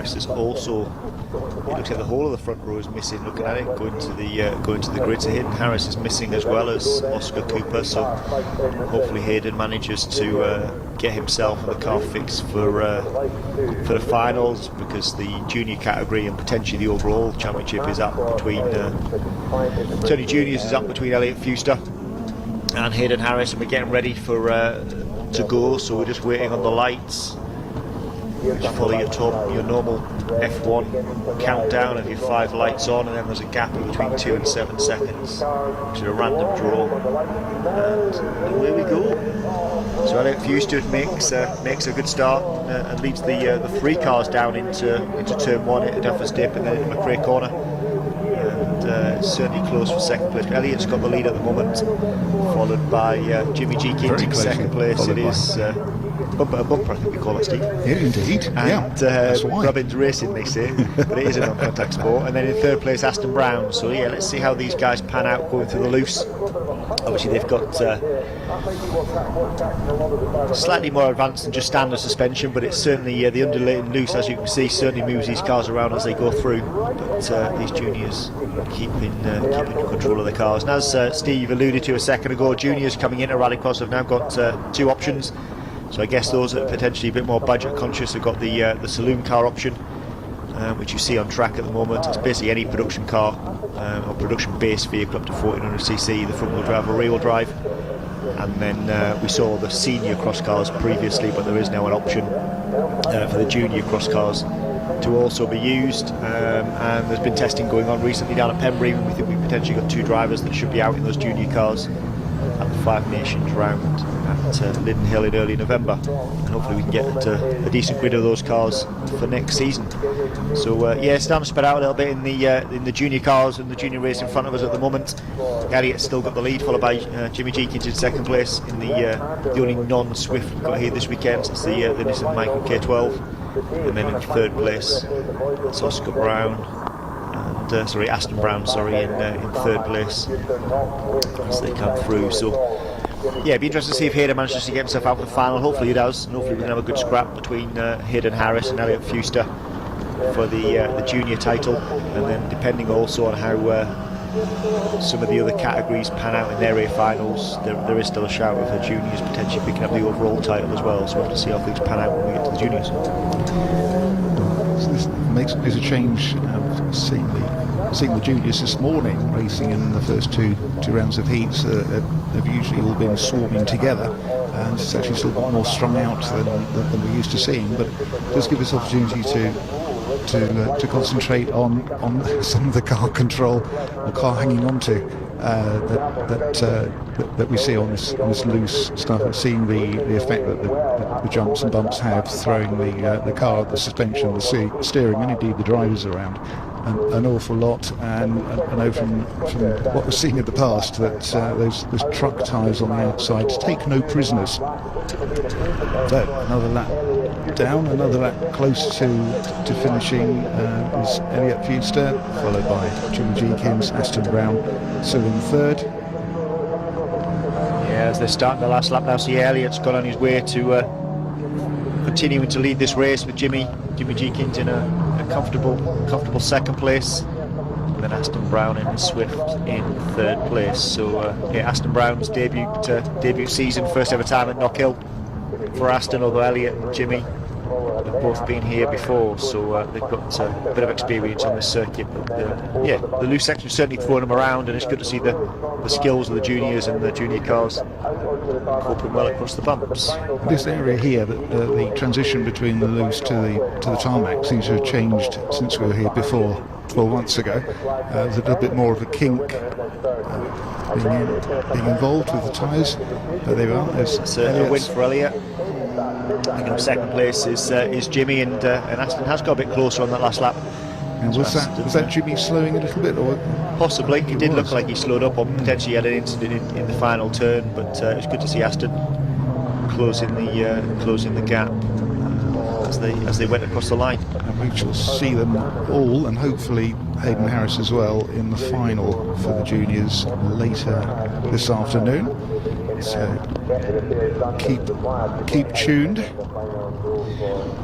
Fewster's also, it looks like the whole of the front row is missing. Looking at it, going to the grid. So Hayden Harris is missing as well as Oscar Cooper. So hopefully Hayden manages to get himself and the car fixed for the finals, because the junior category and potentially the overall championship is up between Tony Juniors is up between Elliot Fewster and Hayden Harris, and we're getting ready for to go. So we're just waiting on the lights. Just follow your normal F1 countdown of your 5 lights on, and then there's a gap in between 2 and 7 seconds, which is a random draw, and away we go. So Elliot Fewster makes a good start and leads the 3 cars down into turn 1 at Duffers Dip and then into McRae Corner, and certainly close for second place. Elliot's got the lead at the moment, followed by Jimmy Jenkins in second place. It is bumper to bumper, I think we call it, Steve. Yeah, indeed. And Robbins Racing, they say, but it is a non-contact sport. And then in third place, Aston Brown. So yeah, let's see how these guys pan out going through the loose. Obviously, they've got slightly more advanced than just standard suspension, but it's certainly the undulating loose, as you can see, certainly moves these cars around as they go through. But these juniors keeping control of the cars. And as Steve alluded to a second ago, juniors coming into Rallycross have now got 2 options. So I guess those that are potentially a bit more budget conscious have got the saloon car option, which you see on track at the moment. It's basically any production car or production based vehicle up to 1400cc, the front wheel drive or rear wheel drive. And then we saw the senior cross cars previously, but there is now an option for the junior cross cars to also be used, and there's been testing going on recently down at Pembrey, and we think we've potentially got 2 drivers that should be out in those junior cars at the 5 Nations round at Linden Hill in early November, and hopefully we can get a decent grid of those cars for next season. So yeah, it's starting to spread out a little bit in the junior cars and the junior race in front of us at the moment. Elliot's still got the lead, followed by Jimmy Jenkins in second place in the only non-Swift we've got here this weekend. It's the Nissan Micro K12, and then in third place it's Oscar Brown. Aston Brown, in third place as they come through. So yeah, it'd be interesting to see if Hayden manages to get himself out for the final. Hopefully he does, and hopefully we can have a good scrap between Hayden Harris and Elliot Fewster for the junior title, and then depending also on how some of the other categories pan out in their A finals, there is still a shout of the juniors potentially picking up the overall title as well. So we'll have to see how things pan out when we get to the juniors. So this makes a change. Seeing the juniors this morning racing in the first two rounds of heats. They've usually all been swarming together, and it's actually still got more strung out than we're used to seeing, but it does give us opportunity to concentrate on some of the car control or car hanging onto that we see on this loose stuff, and seeing the effect that the jumps and bumps have, throwing the car, the suspension, the steering, and indeed the drivers around an awful lot. And I know from what we've seen in the past that those truck tyres on the outside take no prisoners. So another lap down, another lap close to finishing is Elliot Fewster, followed by Jimmy Jenkins, Aston Brown still in third. Yeah, as they're starting the last lap now, so yeah, Elliot's got on his way to continuing to lead this race with Jimmy Jenkins in a comfortable second place, and then Aston Brown and Swift in third place. So yeah, Aston Brown's debut season, first ever time at Knockhill for Aston, although Elliot and Jimmy have both been here before, so they've got a bit of experience on this circuit. But yeah, the loose section certainly throwing them around, and it's good to see the skills of the juniors and the junior cars coping well across the bumps. This area here, the transition between the loose to the tarmac seems to have changed since we were here before 12 months ago. There's a little bit more of a kink being involved with the tyres, but there we are. There's a win for Elliot. Picking up second place is Jimmy, and Aston has got a bit closer on that last lap. And was that Jimmy slowing a little bit, or possibly? It did look like he slowed up, or potentially had an incident in the final turn. But it was good to see Aston closing the gap as they went across the line. And we shall see them all, and hopefully Hayden Harris as well, in the final for the juniors later this afternoon. So keep tuned.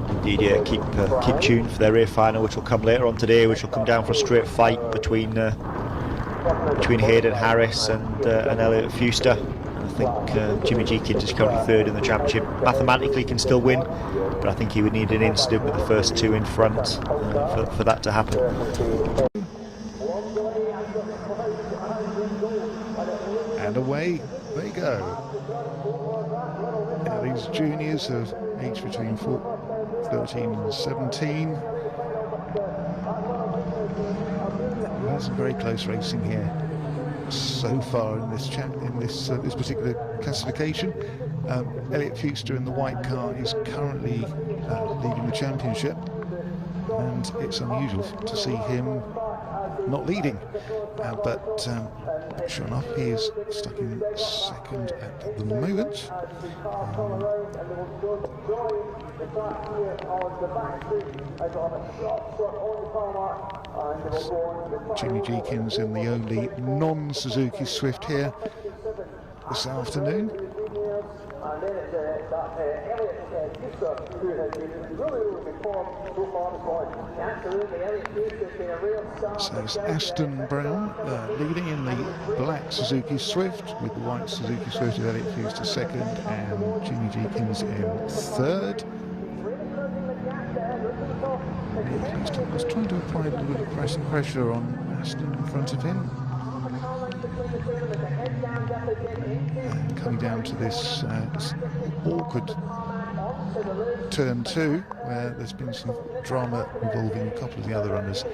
Indeed, yeah, keep tuned for their rear final, which will come later on today, which will come down for a straight fight between Hayden Harris and Elliot Fewster. I think Jimmy Jenkins is currently third in the championship. Mathematically can still win, but I think he would need an incident with the first two in front for that to happen. And away they go. Now these juniors have aged between 13 and 17. We've had some very close racing here so far in this this particular classification. Elliot Fewster in the white car is currently leading the championship, and it's unusual to see him not leading, but sure enough he is stuck in second at the moment. Jimmy Jenkins in the only non-Suzuki Swift here this afternoon. So it's Aston Brown leading in the black Suzuki Swift, with the white Suzuki Swift of Elliot Fewster second and Jimmy Jenkins in third. I was trying to apply a little bit of pressure on Aston in front of him. And coming down to this awkward turn two, where there's been some drama involving a couple of the other runners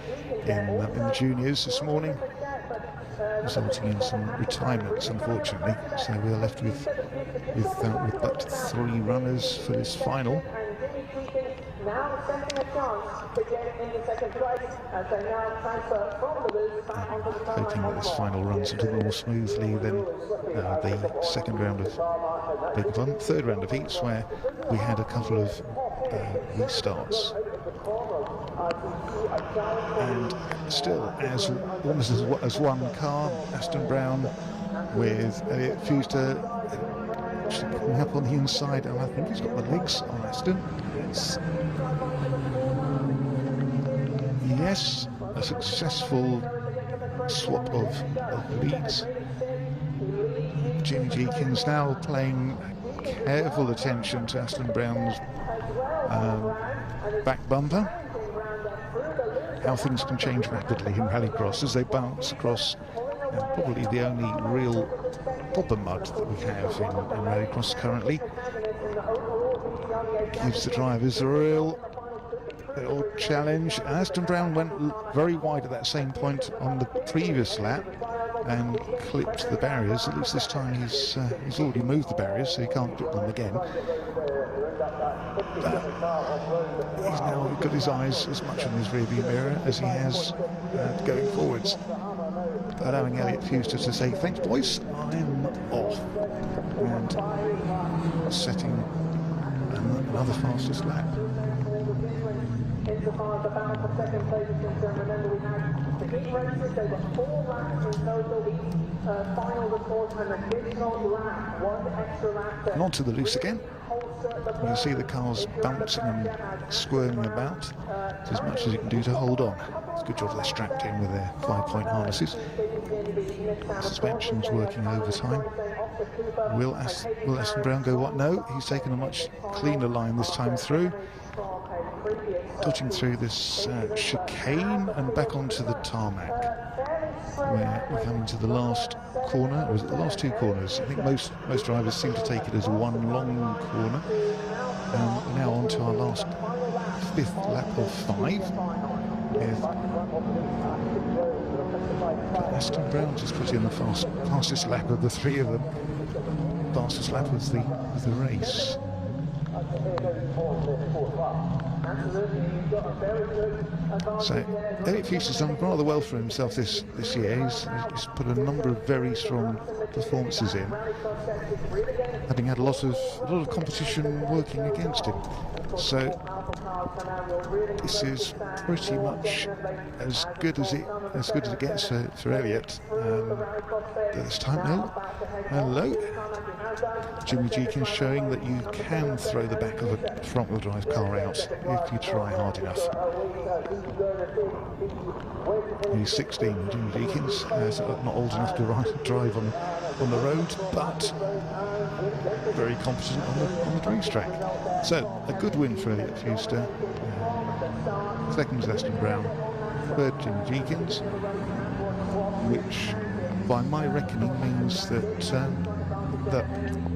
in the juniors this morning, resulting in some retirements, unfortunately. So we are left with but 3 runners for this final. Hoping that this final runs a little more smoothly than the second round of third round of heats, where we had a couple of restarts. And still, almost as one car, Aston Brown with Elliot Fewster coming up on the inside, and I think he's got the legs on Aston. Yes, a successful swap of leads. Jimmy Jenkins now paying careful attention to Aston Brown's back bumper. How things can change rapidly in Rallycross as they bounce across probably the only real proper mud that we have in Rallycross currently. Gives the drivers a real challenge. Aston Brown went very wide at that same point on the previous lap and clipped the barriers. At least this time he's already moved the barriers, so he can't clip them again. He's now got his eyes as much on his rearview mirror as he has going forwards, allowing Elliot Fewster to say, "Thanks boys, I'm off," and setting another fastest lap. Insofar as the battle for second place is concerned, remember we had the heat races, there were 4 laps in total. The final report an additional lap, 1 extra lap. And onto the loose again. You can see the cars bouncing and squirming about. It's as much as you can do to hold on. It's a good job they're strapped in with their 5-point harnesses. The suspension's working overtime. Will Aston Brown go what? No, he's taken a much cleaner line this time through. Dodging through this chicane and back onto the tarmac, where we're coming to the last corner, or is it the last 2 corners? I think most drivers seem to take it as one long corner. And now on to our last 5th lap of 5. But Aston Brown just put in the fastest lap of the 3 of them. Fastest lap of the race. So Elliot Fewster's done rather well for himself this year. He's put a number of very strong performances in, having had a lot of competition working against him. So this is pretty much as good as it gets for Elliot. This time, hello. Jimmy Jenkins showing that you can throw the back of a front-wheel drive car out if you try hard enough. He's 16, Jimmy Jenkins, not old enough to drive on the road, but very competent on the racetrack. So a good win for Elliot Fewster. Second is Aston Brown, third Jimmy Jenkins, which by my reckoning means that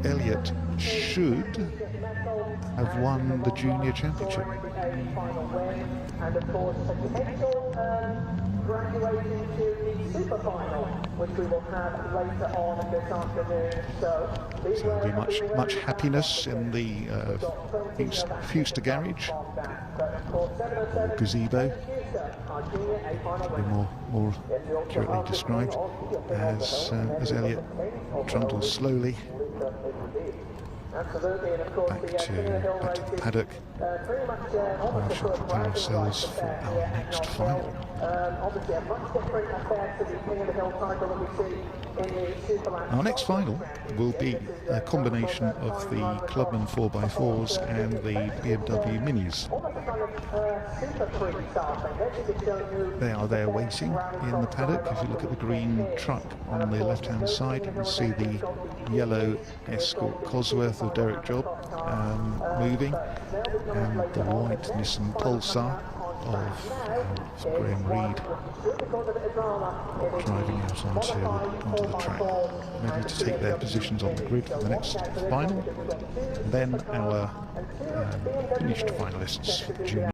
Elliot should have won the junior championship. And of course, a potential graduating to the super final, which we will have later on this afternoon. So there'll be much happiness in the Fewster garage, or gazebo, to be more accurately described, as Elliot trundles slowly back to the paddock. We shall prepare ourselves for our next final. Our next final will be a combination of the Clubman 4x4s and the BMW Minis. They are there waiting in the paddock. If you look at the green truck on the left-hand side, you can see the yellow Escort Cosworth of Derek Job moving, and the white Nissan Pulsar of Graham Reed driving out onto the track, ready to take their positions on the grid for the next final. And then our finished finalists for the junior.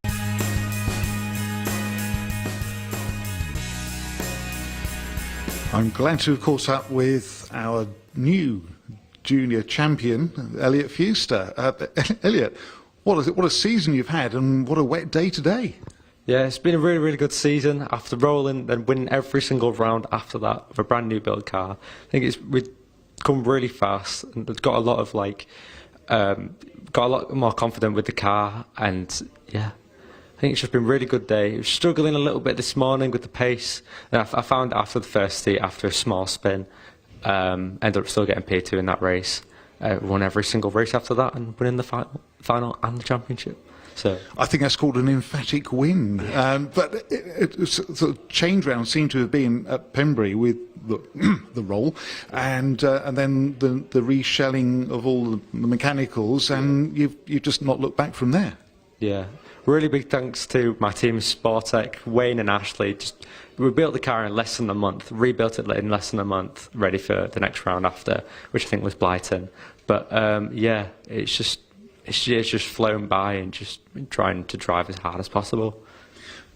I'm glad to have caught up with our new junior champion, Elliot Fewster. Elliot, what a season you've had, and what a wet day today. Yeah, it's been a really, really good season. After rolling and winning every single round after that of a brand new build car, I think we've come really fast and got a lot of got a lot more confident with the car, and yeah, I think it's just been a really good day. I was struggling a little bit this morning with the pace, and I found after the first heat, after a small spin, ended up still getting P2 in that race. Won every single race after that and winning the final and the championship. So I think that's called an emphatic win. But the change round seemed to have been at Pembury with the roll, and then the reshelling of all the mechanicals, and you've just not looked back from there. Yeah, really big thanks to my team, Sportec, Wayne and Ashley. We built the car in less than a month, rebuilt it in less than a month, ready for the next round after, which I think was Blyton. But yeah, it's just flown by and just trying to drive as hard as possible.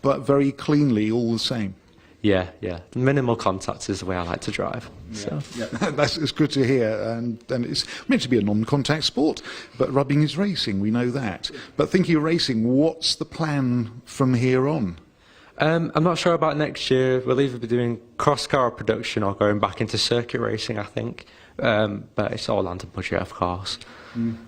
But very cleanly all the same. Yeah. Minimal contact is the way I like to drive. Yeah. So. Yeah. It's good to hear, and it's meant to be a non-contact sport, but rubbing is racing, we know that. But thinking of racing, what's the plan from here on? I'm not sure about next year. We'll either be doing cross-car production or going back into circuit racing, I think. But it's all under budget, of course. Mm.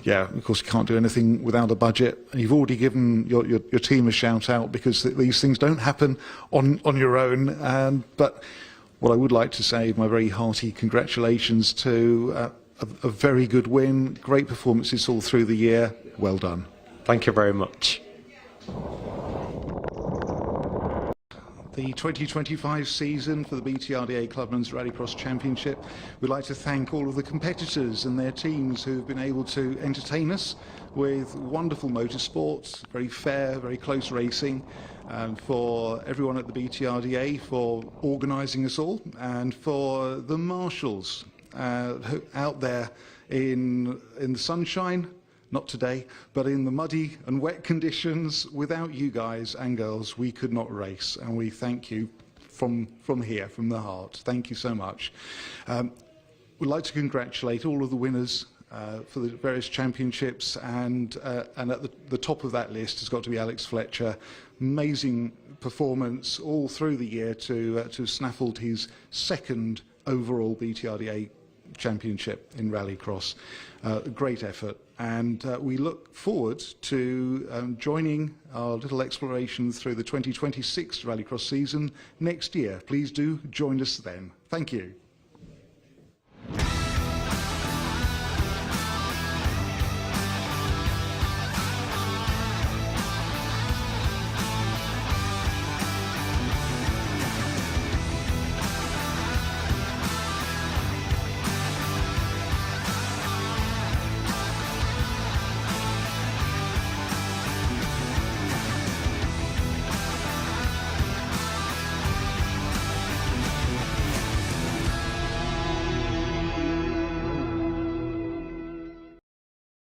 Yeah, of course you can't do anything without a budget. You've already given your team a shout out, because these things don't happen on your own. But what I would like to say, my very hearty congratulations to a very good win, great performances all through the year. Well done. Thank you very much. The 2025 season for the BTRDA Clubman's Rallycross Championship. We'd like to thank all of the competitors and their teams who've been able to entertain us with wonderful motorsports, very fair, very close racing, and for everyone at the BTRDA for organising us all, and for the marshals out there in the sunshine. Not today, but in the muddy and wet conditions. Without you guys and girls, we could not race, and we thank you from here, from the heart. Thank you so much. We'd like to congratulate all of the winners for the various championships, and at the top of that list has got to be Alex Fletcher. Amazing performance all through the year to snaffled his second overall BTRDA championship in Rallycross. Great effort, and we look forward to joining our little exploration through the 2026 Rallycross season next year. Please do join us then. Thank you.